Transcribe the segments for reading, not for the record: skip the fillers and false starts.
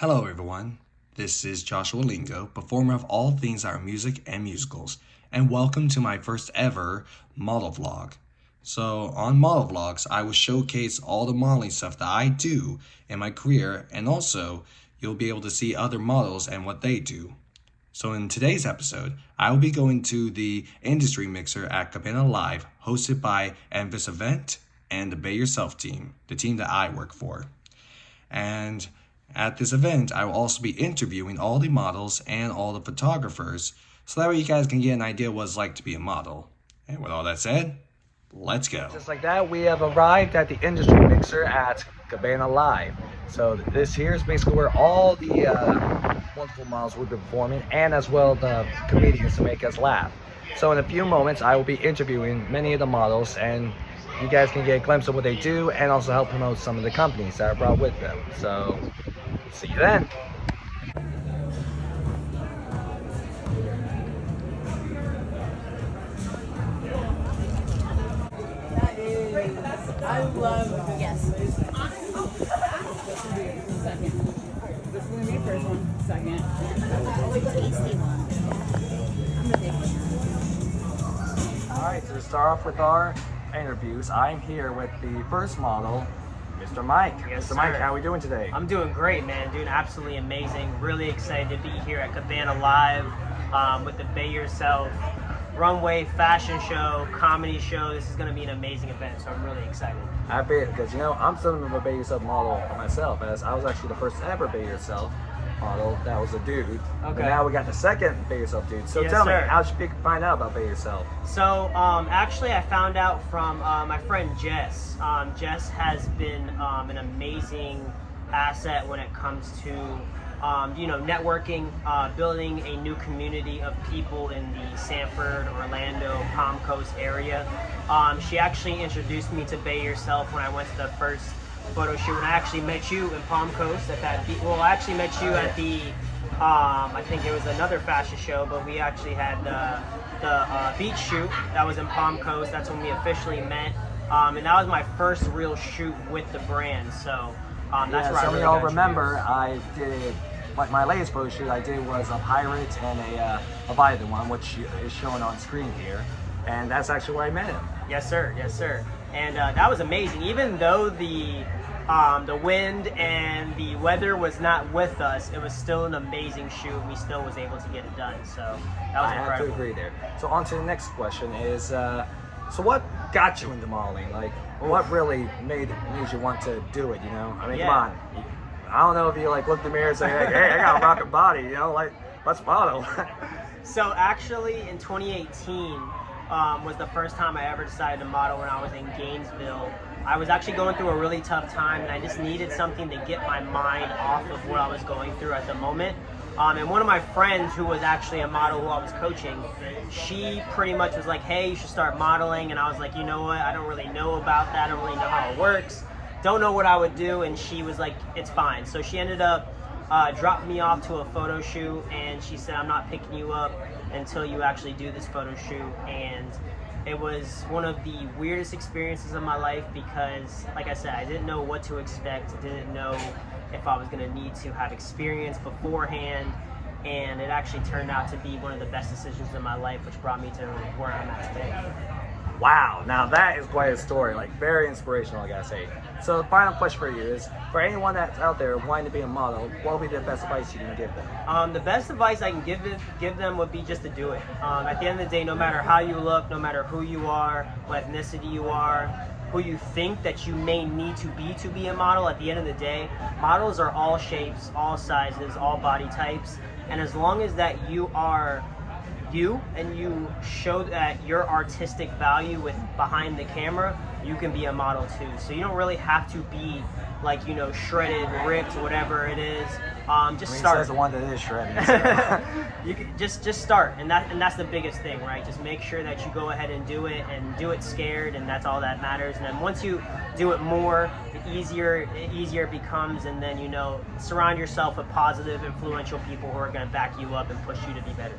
Hello everyone, this is Joshua Lingo, performer of all things that are music and musicals, and welcome to my first ever model vlog. So on model vlogs, I will showcase all the modeling stuff that I do in my career, and also you'll be able to see other models and what they do. So in today's episode, I will be going to the industry mixer at Cabana Live, hosted by Envis Event and the Baeyourself team, the team that I work for. And at this event, I will also be interviewing all the models and all the photographers, so that way you guys can get an idea what it's like to be a model. And with all that said, let's go. Just like that, we have arrived at the industry mixer at Cabana Live. So this here is basically where all the wonderful models will be performing, and as well the comedians to make us laugh. So in a few moments, I will be interviewing many of the models, and you guys can get a glimpse of what they do and also help promote some of the companies that are brought with them. So, see you then. I love yes. Second. This is gonna be first one. Second. Tasty one. I'm a big fan. Alright, so to start off with our interviews, I'm here with the first model, Mr. Mike. Yes, Mr. Mike, sir. how are we doing today? I'm doing great, man. Doing absolutely amazing. Really excited to be here at Cabana Live with the Baeyourself runway fashion show, comedy show. This is going to be an amazing event, so I'm really excited. I bet, because I'm something of a Baeyourself model myself, as I was actually the first ever Baeyourself model that was a dude. Okay. But now we got the second Baeyourself dude. So Yes, tell me, sir. how should people find out about Baeyourself? So actually I found out from my friend Jess. Jess has been an amazing asset when it comes to networking, building a new community of people in the Sanford, Orlando, Palm Coast area. She actually introduced me to Baeyourself when I went to the first photo shoot, and I actually met you in Palm Coast at that. I actually met you at the. I think it was another fashion show, but we actually had the beach shoot that was in Palm Coast. That's when we officially met, and that was my first real shoot with the brand. So that's where I some really of y'all got remember, introduced. I did, like my latest photo shoot I did was a pirate and a Leviathan one, which is shown on screen here. And that's actually where I met him. Yes, sir. Yes, sir. And that was amazing. Even though the wind and the weather was not with us, it was still an amazing shoot. We still was able to get it done. So that was I have to incredible. agree there. So on to the next question is, so what got you into modeling? Like, what really made you want to do it, I mean, Yeah. come on. I don't know if you like look in the mirror and say, hey, I got a rocket body, like, let's model. So actually in 2018 was the first time I ever decided to model when I was in Gainesville. I was actually going through a really tough time, and I just needed something to get my mind off of what I was going through at the moment. And one of my friends, who was actually a model who I was coaching, she pretty much was like, hey, you should start modeling. And I was like, you know what, I don't really know about that. I don't really know how it works. Don't know what I would do. And she was like, it's fine. So she ended up dropping me off to a photo shoot, and she said, I'm not picking you up until you actually do this photo shoot. And it was one of the weirdest experiences of my life because, like I said, I didn't know what to expect. Didn't know if I was going to need to have experience beforehand, and it actually turned out to be one of the best decisions in my life, which brought me to where I'm at today. Wow, now that is quite a story, like very inspirational, I gotta say. So the final question for you is, for anyone that's out there wanting to be a model, what would be the best advice you can give them? The best advice I can give them would be just to do it. At the end of the day, no matter how you look, no matter who you are, what ethnicity you are, who you think that you may need to be a model, at the end of the day, models are all shapes, all sizes, all body types, and as long as that you are you and you show that your artistic value with behind the camera, you can be a model too. So you don't really have to be like, shredded, ripped, whatever it is. Just start. Says the one that is shredded. You can just start, and that's the biggest thing, right? Just make sure that you go ahead and do it scared, and that's all that matters. And then once you do it more, the easier it becomes, and then surround yourself with positive, influential people who are going to back you up and push you to be better.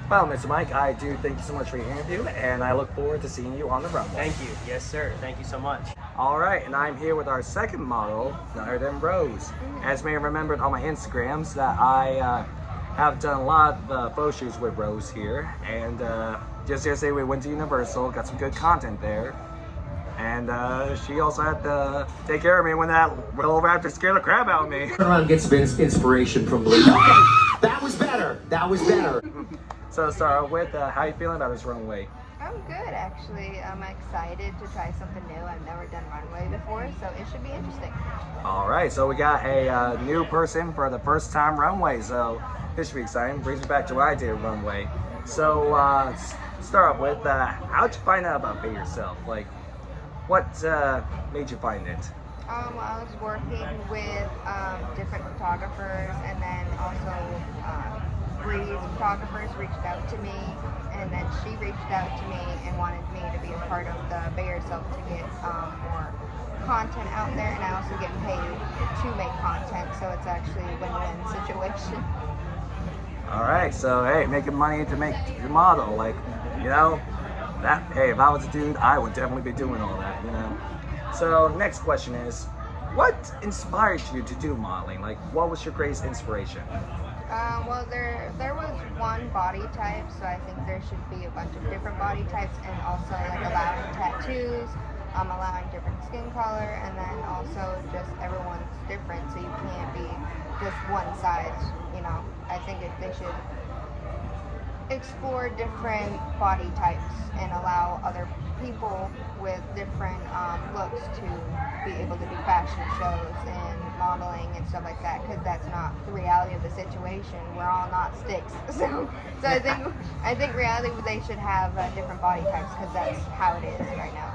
Well, Mr. Mike, I do thank you so much for your interview, and I look forward to seeing you on the runway. Thank you. Yes, sir. Thank you so much. All right, and I'm here with our second model, none other than Rose. As you may have remembered on my Instagrams, that I have done a lot of photo shoots with Rose here, and just yesterday we went to Universal, got some good content there, and she also had to take care of me when that little raptor scared the crap out of me. Turn around and get some inspiration from Blue. Okay, that was better. That was better. So to start off with, how you feeling about this runway? I'm good, actually. I'm excited to try something new. I've never done runway before, so it should be interesting. All right, so we got a new person for the first time runway, so this should be exciting. Brings me back to when I did runway. So start off with, how'd you find out about Baeyourself? Like, what made you find it? I was working with different photographers, and then also Bree's photographers reached out to me, and then she reached out to me and wanted me to be a part of the Baeyourself to get more content out there, and I also get paid to make content, so it's actually a win-win situation. All right, so hey, making money to make your model, like, you know, that, hey, if I was a dude, I would definitely be doing all that, you know. So next question is, what inspired you to do modeling? Like, what was your greatest inspiration? Well, there was one body type, so I think there should be a bunch of different body types, and also like allowing tattoos, allowing different skin color, and then also just everyone's different, so you can't be just one size, you know. I think they should explore different body types and allow other people with different looks to be able to do fashion shows and modeling and stuff like that, because that's not the reality of the situation. We're all not sticks. So I think reality, they should have different body types, because that's how it is right now.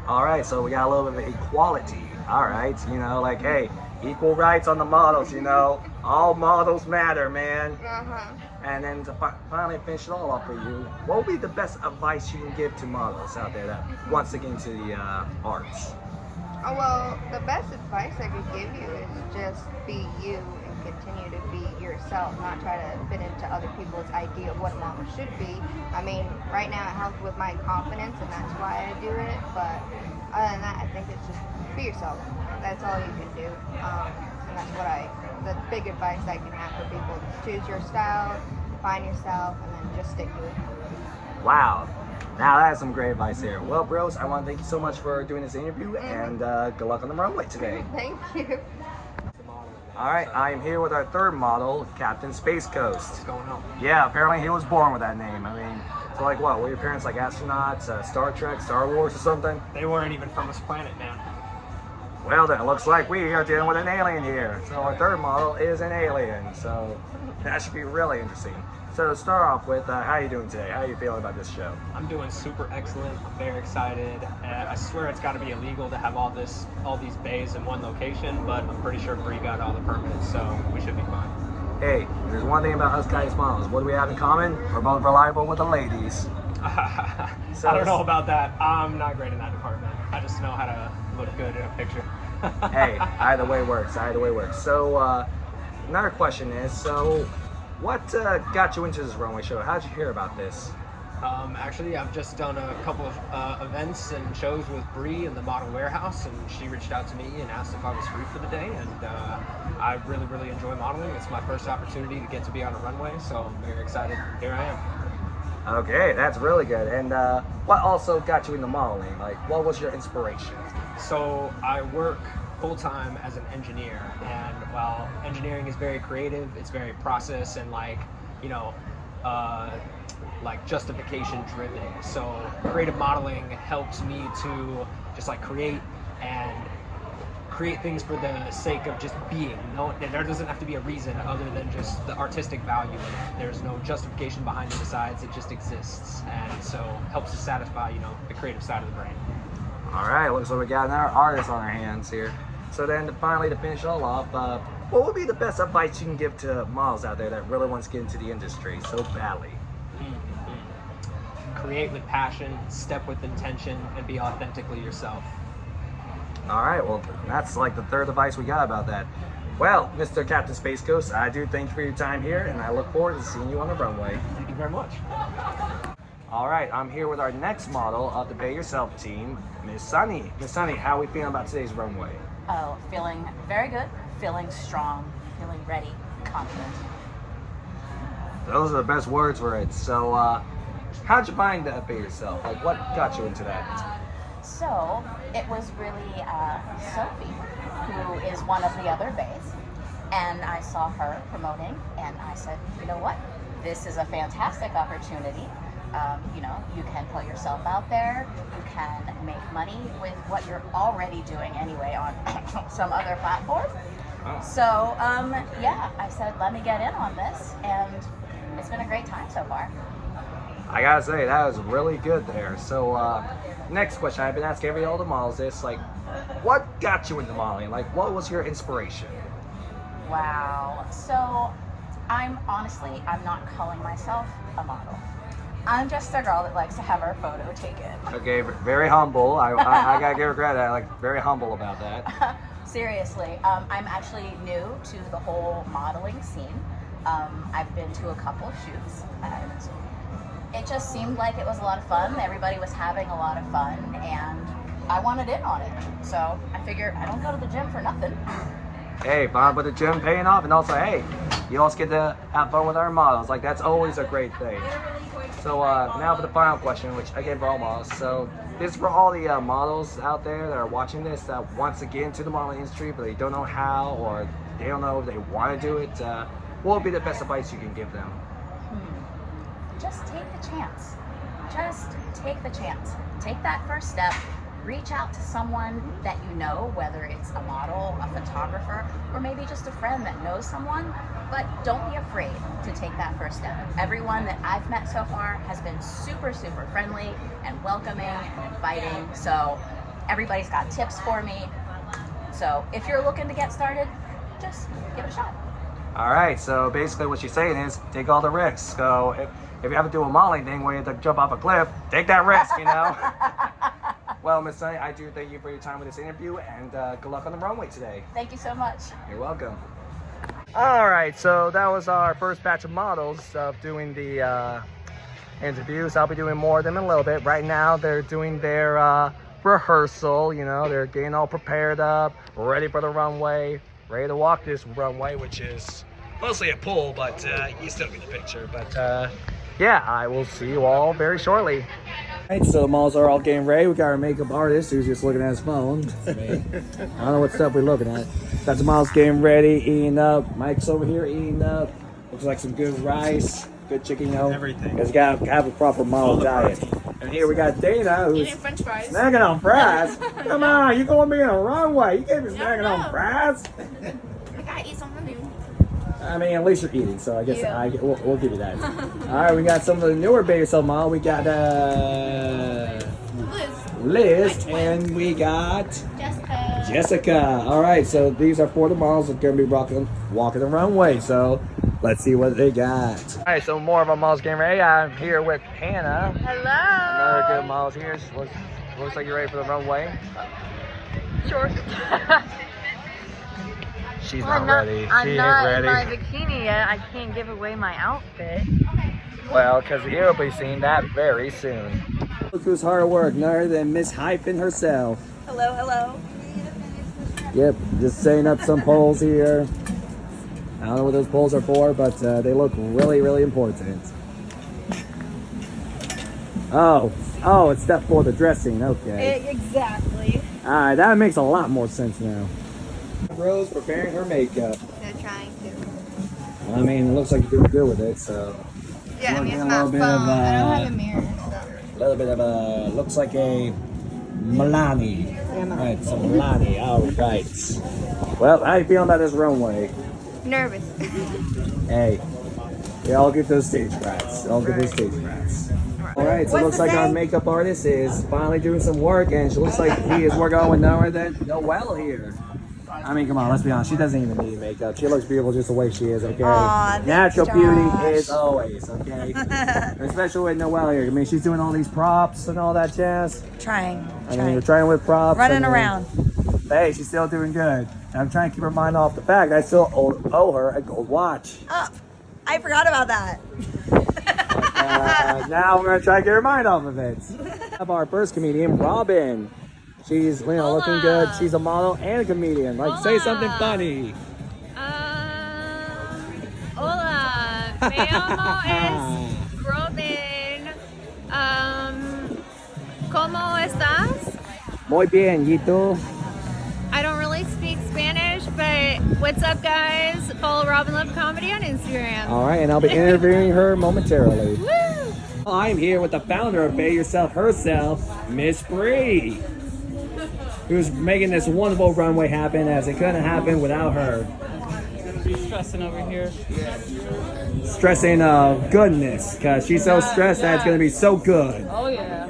All right, so we got a little bit of equality. All right, you know, like, hey, equal rights on the models, you know. All models matter, man. And then to finally finish it all off for you, what would be the best advice you can give to models out there that wants to get into the arts? Oh, well, the best advice I could give you is just be you and continue to be yourself, not try to fit into other people's idea of what a model should be. I mean, right now it helps with my confidence, and that's why I do it, but other than that, I think it's just be yourself. That's all you can do, and that's the big advice I can have for people. Choose your style, find yourself, and then just stick to it. Wow. Now that's some great advice here. Well, bros, I want to thank you so much for doing this interview, and good luck on the runway today. Thank you. All right, I am here with our third model, Captain Space Coast. What's going on? Yeah, apparently he was born with that name. I mean, so like what? Were your parents like astronauts, Star Trek, Star Wars or something? They weren't even from this planet, man. Well then, it looks like we are dealing with an alien here. So our third model is an alien, so that should be really interesting. So to start off with, how are you doing today? How are you feeling about this show? I'm doing super excellent. I'm very excited. I swear it's got to be illegal to have all these bays in one location, but I'm pretty sure Bree got all the permits, so we should be fine. Hey, there's one thing about us guys models. What do we have in common? We're both reliable with the ladies. I don't know about that. I'm not great in that department. I just know how to look good in a picture. Hey, either way works. Either way works. So another question is, so what got you into this runway show? How'd you hear about this? Actually, I've just done a couple of events and shows with Bree in the Model Warehouse, and she reached out to me and asked if I was free for the day, and I really, really enjoy modeling. It's my first opportunity to get to be on a runway, so I'm very excited. Here I am. Okay, that's really good. And what also got you into modeling? Like, what was your inspiration? So I work full-time as an engineer, and while engineering is very creative, it's very process and like justification driven. So creative modeling helps me to just like create things for the sake of just being. No, there doesn't have to be a reason other than just the artistic value in it. There's no justification behind it besides it just exists, and so helps to satisfy the creative side of the brain. All right, looks like we got another artist on our hands here. So then finally to finish it all off, what would be the best advice you can give to models out there that really wants to get into the industry so badly? Create with passion, step with intention, and be authentically yourself. All right, well, that's like the third advice we got about that. Well, Mr. Captain Space Coast, I do thank you for your time here, and I look forward to seeing you on the runway. Thank you very much. All right, I'm here with our next model of the Bay Yourself team, Miss Sunny. Miss Sunny, how are we feeling about today's runway? Oh, feeling very good, feeling strong, feeling ready, confident. Those are the best words for it. So, how'd you find Bay Yourself? Like, what got you into that? So, it was really Sophie, who is one of the other bays, and I saw her promoting, and I said, you know what? This is a fantastic opportunity. You know, you can put yourself out there, you can make money with what you're already doing anyway on some other platform. Oh. So, yeah, I said, let me get in on this, and it's been a great time so far. I gotta say, that was really good there. So, next question, I've been asking all the models this, like, what got you into modeling? Like, what was your inspiration? Wow. So, I'm not calling myself a model. I'm just a girl that likes to have her photo taken. Okay, very humble. I gotta give her credit. I like very humble about that. Seriously, I'm actually new to the whole modeling scene. I've been to a couple shoots, and it just seemed like it was a lot of fun. Everybody was having a lot of fun, and I wanted in on it. So I figured I don't go to the gym for nothing. Hey, fun with the gym paying off, and also, hey, you also get to have fun with our models. Like, that's always a great thing. So now for the final question, which again for all models. So this is for all the models out there that are watching this that wants to get into the modeling industry, but they don't know how, or they don't know if they want to do it. What would be the best advice you can give them? Just take the chance. Just take the chance. Take that first step. Reach out to someone that you know, whether it's a model, a photographer, or maybe just a friend that knows someone, but don't be afraid to take that first step. Everyone that I've met so far has been super, super friendly and welcoming and inviting, so everybody's got tips for me. So if you're looking to get started, just give it a shot. All right, so basically what she's saying is take all the risks. So if you have to do a modeling thing where you have to jump off a cliff, take that risk, you know? Well, Miss Sunny, I do thank you for your time with this interview, and good luck on the runway today. Thank you so much. You're welcome. All right, so that was our first batch of models of doing the interviews. I'll be doing more of them in a little bit. Right now, they're doing their rehearsal. You know, they're getting all prepared up, ready for the runway, ready to walk this runway, which is mostly a pool, but you still get the picture. But yeah, I will see you all very shortly. All right, so the models are all getting ready. We got our makeup artist who's just looking at his phone. I don't know what stuff we're looking at. Got the models getting ready, eating up. Mike's over here eating up. Looks like some good rice, good chicken, you know. Everything. Because you got to have a proper model diet. And here we got Dana who's French fries. snacking on fries. Come on, you going to be in a runway. You can't be snacking on fries. I gotta eat something new. I mean, at least you're eating, so I guess we'll give you that. All right, we got some of the newer Bay Yourself model. We got Liz, and we got Jessica. All right, so these are 4 of the models that are going to be walking the runway. So let's see what they got. All right, so more of our models getting ready. I'm here with Hannah. Hello. Another good models here. Looks like you're ready for the runway. Sure. She's Well, not ready. I'm She not ain't in my ready. bikini yet. I can't give away my outfit. Well, because you'll be seeing that very soon. Look who's hard at work, none other than Miss Hyphen herself. Hello, hello. Yep, just setting up some poles here. I don't know what those poles are for, but they look really, really important. Oh, it's stuff for the dressing, okay. Exactly. Alright, that makes a lot more sense now. Rose preparing her makeup. They're trying to. I mean, it looks like you're doing good with it, so. Yeah, I mean, it's A my little phone. bit of, I don't have a mirror, so. A little bit of a, looks like a Milani. Right, some Milani, alright. Well, how you feeling about this runway? Nervous. Hey, they all get those stage frights. All get those stage frights. Alright, so it looks like our makeup artist is finally doing some work, and she looks like he is working on with no other than Noelle here. I mean, come on, let's be honest. She doesn't even need makeup. She looks beautiful just the way she is, okay? Aw, thanks, Natural Josh. beauty is always, okay? Especially with Noelle here. I mean, she's doing all these props and all that jazz. Trying. I mean, you're trying with props. Running I mean, around. Hey, she's still doing good. And I'm trying to keep her mind off the fact I still owe her a gold watch. Oh, I forgot about that. Now we're gonna try to get her mind off of it. Have our first comedian, Robin. She's looking good. She's a model and a comedian. Like, say something funny. Hola, me llamo es Robin. ¿Cómo estás? Muy bien, ¿y tú? I don't really speak Spanish, but what's up, guys? Follow Robin Love Comedy on Instagram. All right, and I'll be interviewing her momentarily. Woo! I'm here with the founder of Baeyourself herself, Miss Bree, who's making this wonderful runway happen, as it couldn't happen without her. Stressing over here. Stressing of goodness, because she's so stressed that it's going to be so good. Oh yeah.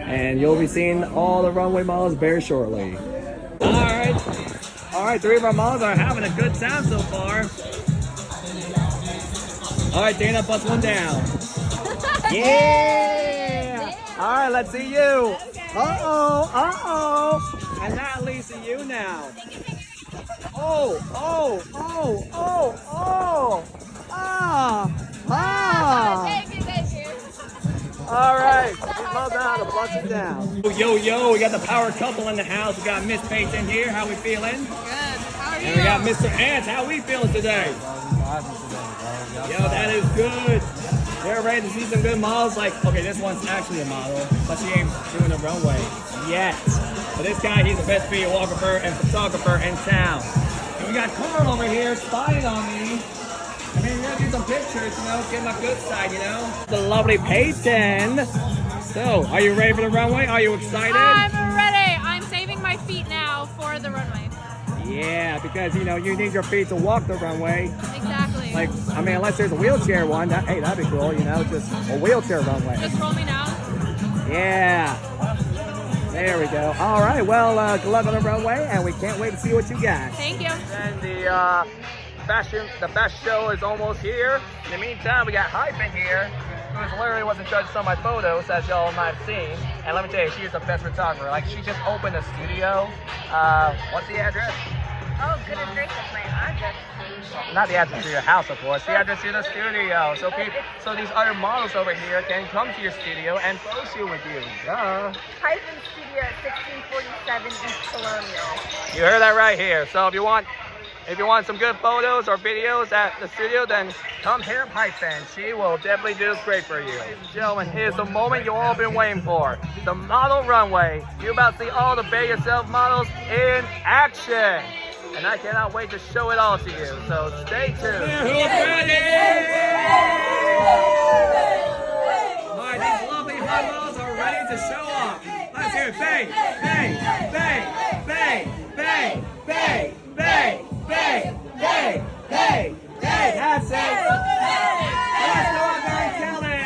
And you'll be seeing all the runway models very shortly. All right, 3 of our models are having a good time so far. All right, Dana, bust one down. Yeah! All right, let's see you. Uh-oh. And that leads to you now. Oh. Thank you. All right, we love how to bust it down. Yo, we got the power couple in the house. We got Miss Pace in here. How we feeling? Good. How are you? And we got Mr. Ants. How we feeling today? Yo, that is good. They're ready to see some good models. Like, okay, this one's actually a model, but she ain't doing the runway yet. But this guy, he's the best videographer and photographer in town. And we got Carl over here spying on me. I mean, we're gonna do some pictures, get my good side, The lovely Peyton. So, are you ready for the runway? Are you excited? I'm ready. I'm saving my feet now for the runway. Yeah, because, you need your feet to walk the runway. Exactly. Like, I mean, unless there's a wheelchair one, hey, that'd be cool, just a wheelchair runway. Just roll me down. Yeah. There we go. All right, well, good luck on the runway, and we can't wait to see what you got. Thank you. And the best show is almost here. In the meantime, we got Hyphen here, who literally wasn't judging some of my photos, as y'all might have seen. And let me tell you, she's the best photographer. Like, she just opened a studio. What's the address? Oh, goodness gracious, my address. Not the address to your house, of course. The address to the studio. So these other models over here can come to your studio and photo shoot with you. Duh. Hyphen Studio at 1647 East Colonial. You heard that right here. So if you want some good photos or videos at the studio, then come here, Hyphen. She will definitely do great for you. Ladies and gentlemen, here's the moment you all been waiting for. The model runway. You're about to see all the Baeyourself models in action. And I cannot wait to show it all to you. So stay tuned. Who's ready? All right, these lovely hot models are ready to show off. Let's hear it. Bang, bang, bang, bang, bang, bang, bang, bang, bang, bang, bang. That's it. Let's go out there and kill it.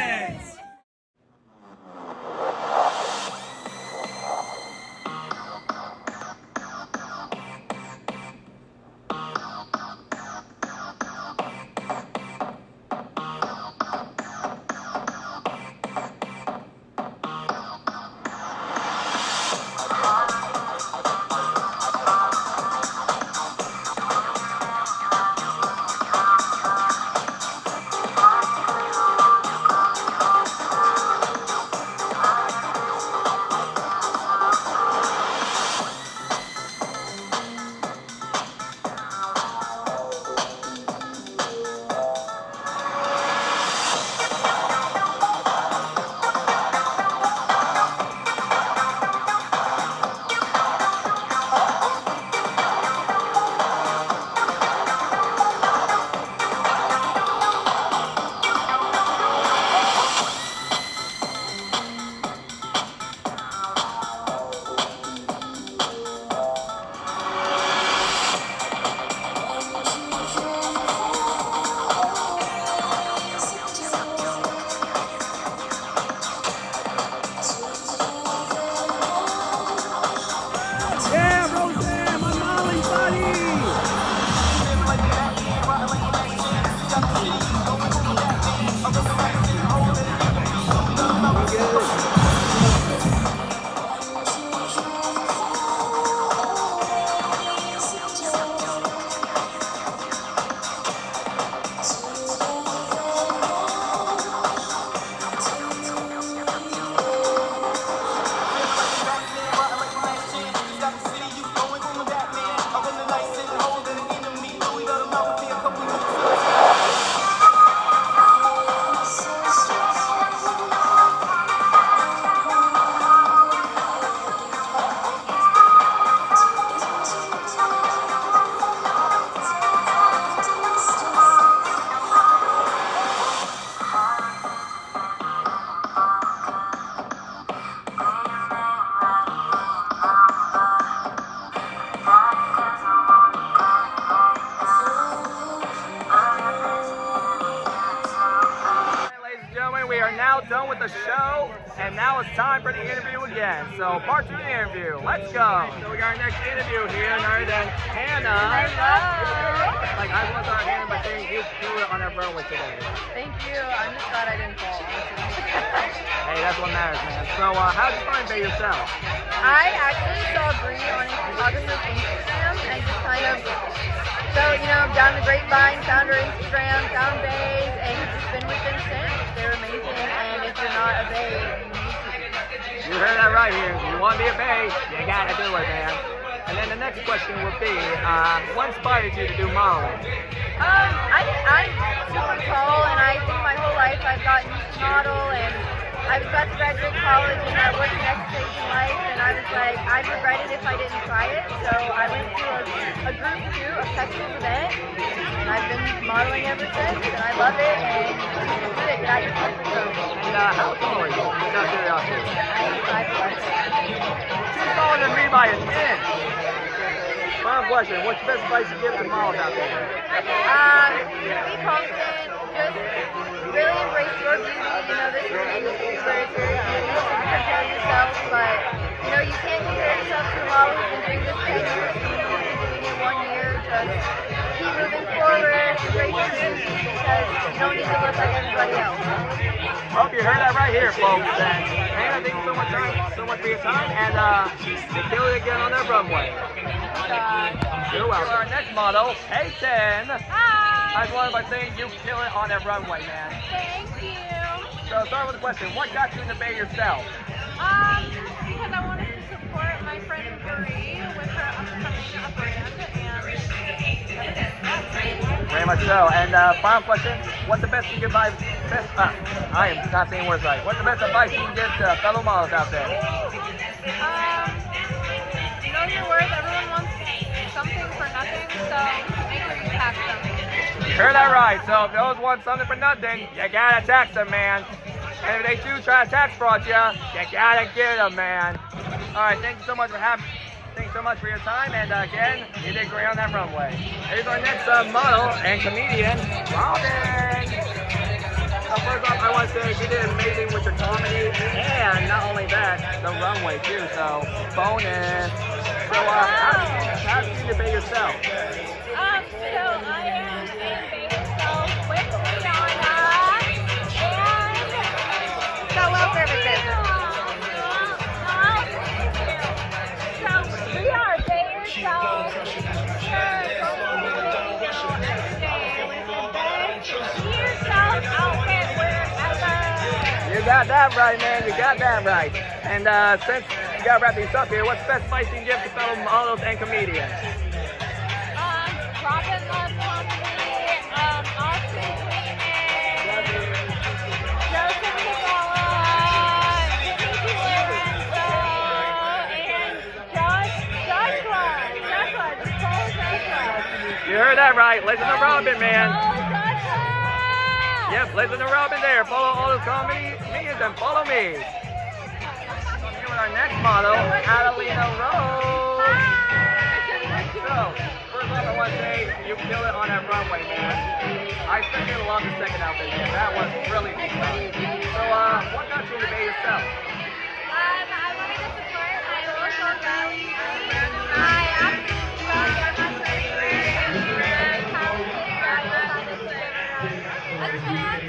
now done with the show, and now it's time for the interview again. So, part 2 of the interview. Let's go. So, we got our next interview here, none other than Hannah. Like, I want our Hannah by saying you threw it on our runway today. Thank you. I'm just glad I didn't fall. Hey, that's what matters, man. So, how'd you find Baeyourself? I actually saw Bree on a photographer's Instagram and just kind of, down the grapevine, found her Instagram, found Bays, and have just been with them since. They're amazing, and if you're not a Bay, You heard that right here. If you want to be a Bay, you gotta do it, man. And then the next question would be, what inspired you to do modeling? I'm super tall, and I think my whole life I've gotten used to model, and I was about to graduate college, and I was next stage in life, and I was like, I'd regret it if I didn't try it, so I went to a group 2, a Texas event, and I've been modeling ever since, and I love it, and it's good, get out your comfort zone. And how tall are you? Just out of curiosity. I'm 5'11". She's taller than me by an inch. Final question, what's the best advice you give to models out there? Be confident, just really embrace your beauty. This is an industry where it's very easy to compare yourself, but you can't compare yourself to models and doing this 10 years. You've been doing it 1 year. Just keep moving forward, embrace your beauty because you don't need to look like everybody else. Hope you heard that right here, folks. And Hannah, thank you so much for your time, and you killed it again on that runway. You're welcome. Our next model, Peyton. Hi. I just wanted by saying you kill it on that runway, man. Thank you. So start with the question, what got you into Baeyourself? Because I wanted to support my friend Bree with her upcoming brand, and Very much so. And final question, what's the best you can buy? I am not saying words right. What's the best advice you can give to fellow models out there? know your worth. Everyone wants something for nothing, so make sure you tax them. Heard that right. So if those want something for nothing, you gotta tax them, man. And if they do try to tax fraud you gotta get them, man. All right, thank you so much for Thanks so much for your time, and again, you did great on that runway. Here's our next model and comedian, Robin. First off, I want to say you did amazing with your comedy, and not only that, the runway too. So bonus. So how did you debate yourself? So I am in Baeyourself with Rihanna, and Got well services. So we are Baeyourself. You got that right, man. You got that right. And since you got to wrap things up here, what's the best advice you can give to fellow models and comedians? Robin Love Comedy, Austin Clayton, Joseph Kabbalah, Timmy Lorenzo, and Joshua. Just follow Joshua. You heard that right. Listen to Robin, man. Follow Joshua. Yep, listen to Robin there. Follow all those comedians and follow me. Here with our next model, Adelina Rose. So, first off, I want to say you killed it on that runway, man. I especially love the second outfit, man. That was really fun. So, what got you to be yourself? I wanted to support my local rally. I absolutely love my favorite and talented, so I decided to give her a chance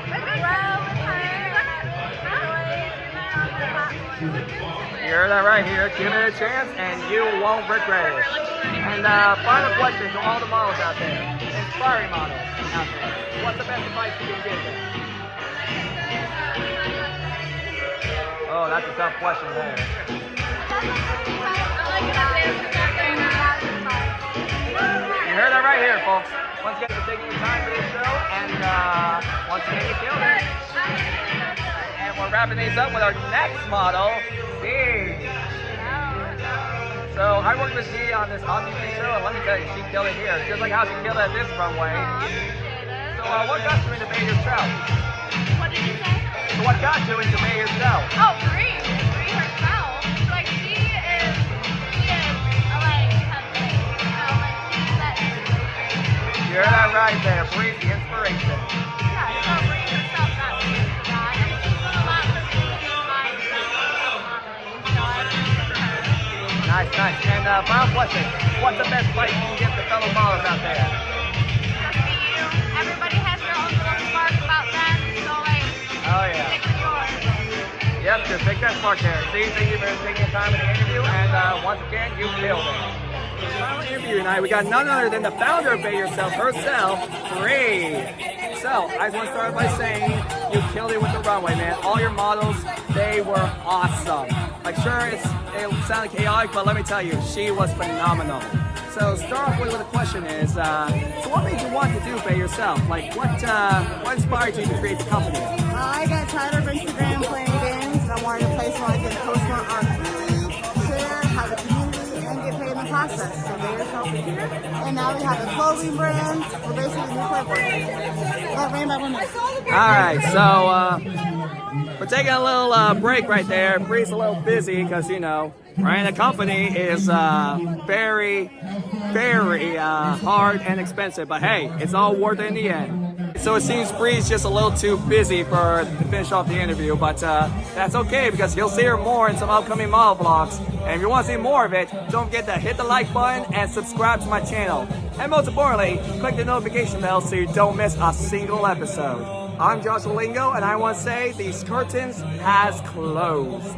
and grow with her and enjoy being on the platform. You heard that right here. Give it a chance and you won't regret it. And final question to all the models out there, inspiring models out there. What's the best advice you can give them? Oh, that's a tough question there. You heard that right here, folks. Once again, for taking your time for this show, and once again, you killed it. And we're wrapping these up with our next model, C. So I worked with C on this TV show, and let me tell you, she killed it here, just like how she killed it at this runway. So what got you into Baeyourself? What did you say? So what got you into Baeyourself? Oh, Bree herself. Like she is like You heard that right there, Bree, the inspiration. yeah, so Bree herself got me into that. nice. And final question, what's the best advice you can give to fellow models out there? Just be you. Everybody has their own little spark about them, so like, Oh yeah. stick with yours. Yep, just take that spark there. See, thank you for taking the time in the interview, and once again, you killed it. Final interview tonight, we got none other than the founder of Baeyourself herself, Bree. So, I just want to start by saying you killed it with the runway, man. All your models, they were awesome. Like, sure, it sounded chaotic, but let me tell you, she was phenomenal. So, start off with what the question is, so what made you want to do Baeyourself? Like, what inspired you to create the company? I got tired of Instagram playing games, and I wanted a place where I could post more art freely, share, have a community, and get paid in the process. So Baeyourself is here, and now we have a clothing brand. We're basically new Playboy. But ran by women. Alright, so we're taking a little break right there. Bree's a little busy because, you know, running a company is very, very hard and expensive. But hey, it's all worth it in the end. So it seems Bree's just a little too busy to finish off the interview, but that's okay because you'll see her more in some upcoming model vlogs. And if you want to see more of it, don't forget to hit the like button and subscribe to my channel. And most importantly, click the notification bell so you don't miss a single episode. I'm Joshua Lingo, and I want to say these curtains has closed.